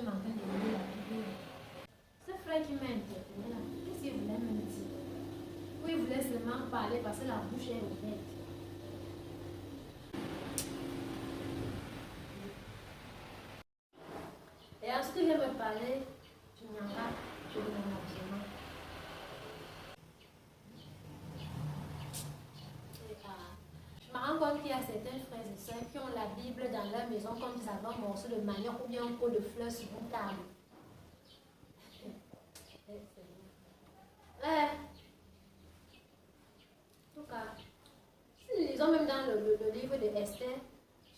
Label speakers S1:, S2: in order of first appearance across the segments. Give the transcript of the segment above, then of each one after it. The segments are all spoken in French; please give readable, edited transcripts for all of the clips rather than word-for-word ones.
S1: même en train de lire la Bible. Ce frère qui m'a interpellé là, qu'est-ce qu'il voulait me dire? Ou il voulait seulement parler parce que la bouche est ouverte. Et ensuite il vient me parler, je n'y en pas, je lui donne absolument. Je me rends compte qu'il y a certains frères et sœurs qui ont la Bible dans leur maison comme ils avaient un morceau de manioc ou bien un pot de fleurs sur une table. En tout cas, si nous lisons même dans le livre de Esther,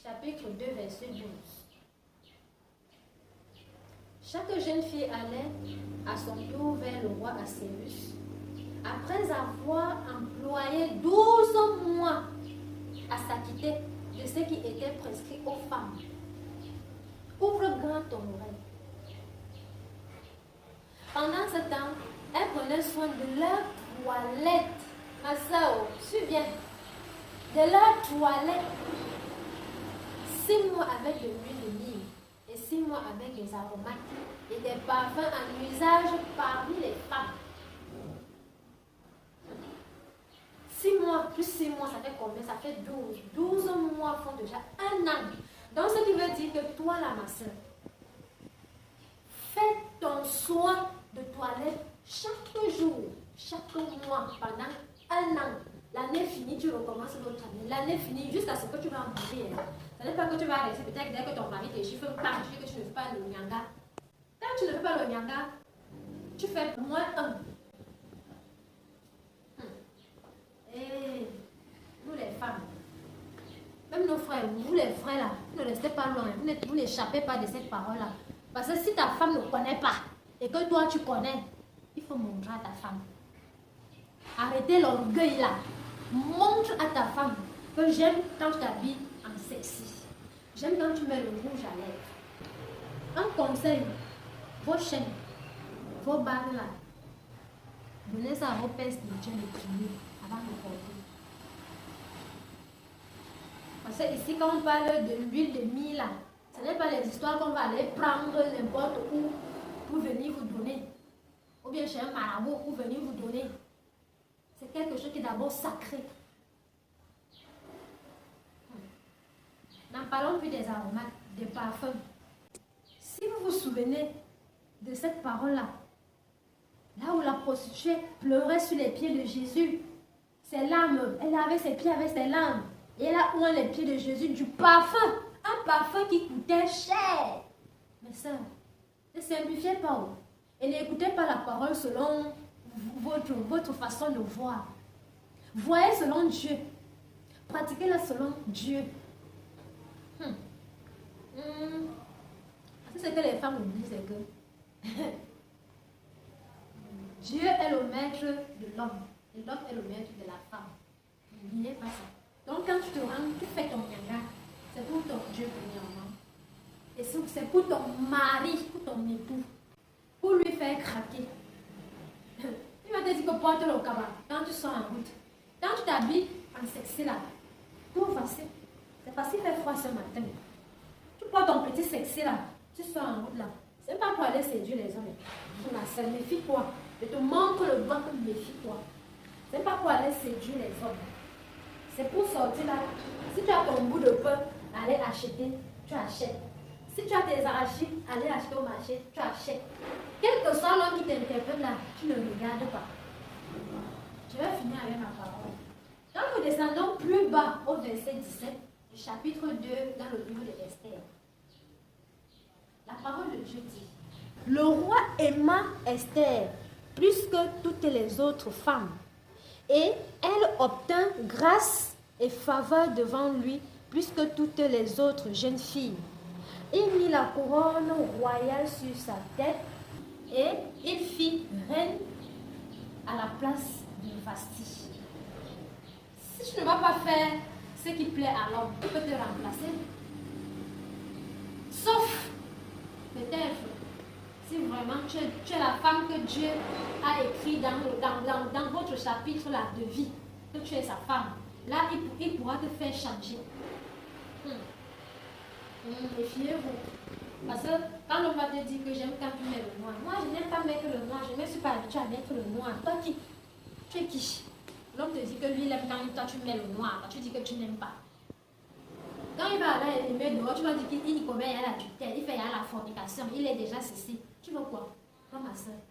S1: chapitre 2, verset 12. Chaque jeune fille allait à son tour vers le roi Assuérus, après avoir employé 12 mois à s'acquitter de ce qui était prescrit aux femmes. Ouvre grand ton oreille. Pendant ce temps, elles prenaient soin de leur toilette. Ma soeur, suis-bien. De leur toilette. 6 mois avec de l'huile de myrrhe et 6 mois avec des aromates et des parfums en usage parmi les femmes. 6 mois plus 6 mois, ça fait combien? Ça fait 12. 12 mois font déjà 1 an. Donc, ce qui veut dire que toi, là, ma soeur, fais ton soin de toilette chaque jour, chaque mois, pendant 1 an. L'année finie, tu recommences l'autre année. L'année finie, jusqu'à ce que tu vas mourir. Ça n'est pas que tu vas rester, peut-être dès que ton mari te chiffre par que tu ne fais pas le nyanga. Quand tu ne fais pas le nyanga, tu fais moins 1. Et nous les femmes, même nos frères, vous les frères là, vous ne restez pas loin, vous n'échappez pas de cette parole-là. Parce que si ta femme ne connaît pas et que toi tu connais, il faut montrer à ta femme. Arrêtez l'orgueil là. Montre à ta femme que j'aime quand tu t'habilles en sexy. J'aime quand tu mets le rouge à lèvres. Un conseil, vos chaînes, vos bagues là, donnez ça à vos pères spirituels de prier avant de porter. Parce que ici, quand on parle de l'huile de myrrhe là, ce n'est pas les histoires qu'on va aller prendre n'importe où pour venir vous donner. Ou bien chez un marabout pour venir vous donner. C'est quelque chose qui est d'abord sacré. N'en parlons plus des aromates, des parfums. Si vous vous souvenez de cette parole-là, là où la prostituée pleurait sur les pieds de Jésus, ses larmes, elle lavait ses pieds avec ses larmes. Et elle a oint les pieds de Jésus du parfum. Un parfum qui coûtait cher. Mes sœurs, ne simplifiez pas. Et n'écoutez pas la parole selon votre façon de voir. Voyez selon Dieu. Pratiquez-la selon Dieu. Ce que les femmes oublient, c'est que Dieu est le maître de l'homme. Et l'homme est le maître de la femme. N'oubliez pas ça. Donc quand tu te rends, tu fais ton yanga, c'est pour ton Dieu premièrement. Et c'est pour ton mari, pour ton époux. Pour lui faire craquer. Il va te dire que porte le cabas quand tu sors en route. Quand tu t'habilles en sexy là, tout facile. C'est facile de faire froid ce matin. Tu portes ton petit sexy là, tu sors en route là. C'est pas pour aller séduire les hommes. Ça méfie-toi. Je te montre le ventre, méfie-toi. C'est pas pour aller séduire les hommes. C'est pour sortir là. Si tu as ton bout de pain, aller acheter, tu achètes. Si tu as tes arachides, aller acheter au marché, tu achètes. Quel que soit l'homme qui t'interpelle là, tu ne regardes pas. Je vais finir avec ma parole. Donc nous descendons plus bas au verset 17 du chapitre 2 dans le livre de Esther. La parole de Dieu dit: le roi aima Esther plus que toutes les autres femmes, et elle obtint grâce et faveur devant lui plus que toutes les autres jeunes filles. Il mit la couronne royale sur sa tête et il fit reine à la place de Vasti. Si tu ne vas pas faire ce qui plaît à l'homme, il peut te remplacer. Sauf peut-être si vraiment tu es la femme que Dieu a écrit dans votre chapitre là, de vie, que tu es sa femme. Là, il pourra te faire changer. Méfiez-vous. Parce que quand on va te dire que j'aime quand tu mets le noir, moi je n'aime pas mettre le noir, je ne suis pas habituée à mettre le noir. Toi qui, tu es qui? L'homme te dit que lui il aime quand toi tu mets le noir, tu dis que tu n'aimes pas. Quand il va aller il met dehors, tu vas dire qu'il y commet à la tutelle, il fait à la fornication, il est déjà ceci. Tu veux quoi? Pas ma soeur.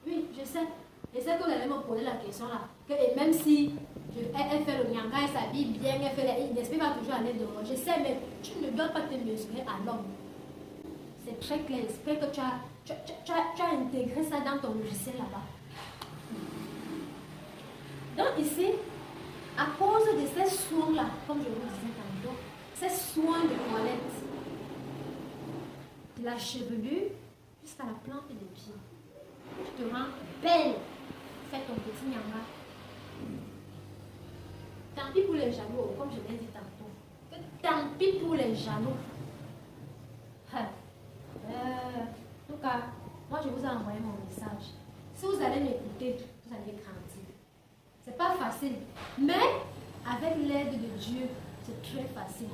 S1: Oui, je sais. Et c'est que vous allez me poser la question là. Que, et même si elle fait le nyanga, elle s'habille bien, elle fait les l'esprit va toujours aller dehors. Je sais, mais tu ne dois pas te mesurer à l'homme. C'est très clair. J'espère que tu as intégré ça dans ton logiciel là-bas. Donc ici, à cause de ces soins-là, comme je vous disais tantôt, ces soins de toilette, de la chevelure jusqu'à la plante des pieds, tu te rends belle. Fais ton petit nyanga. Tant pis pour les jaloux, comme je l'ai dit tantôt. Tant pis pour les jaloux. En tout cas, moi je vous ai envoyé mon message. Si vous allez m'écouter, vous allez grandir. C'est pas facile, mais avec l'aide de Dieu, c'est très facile.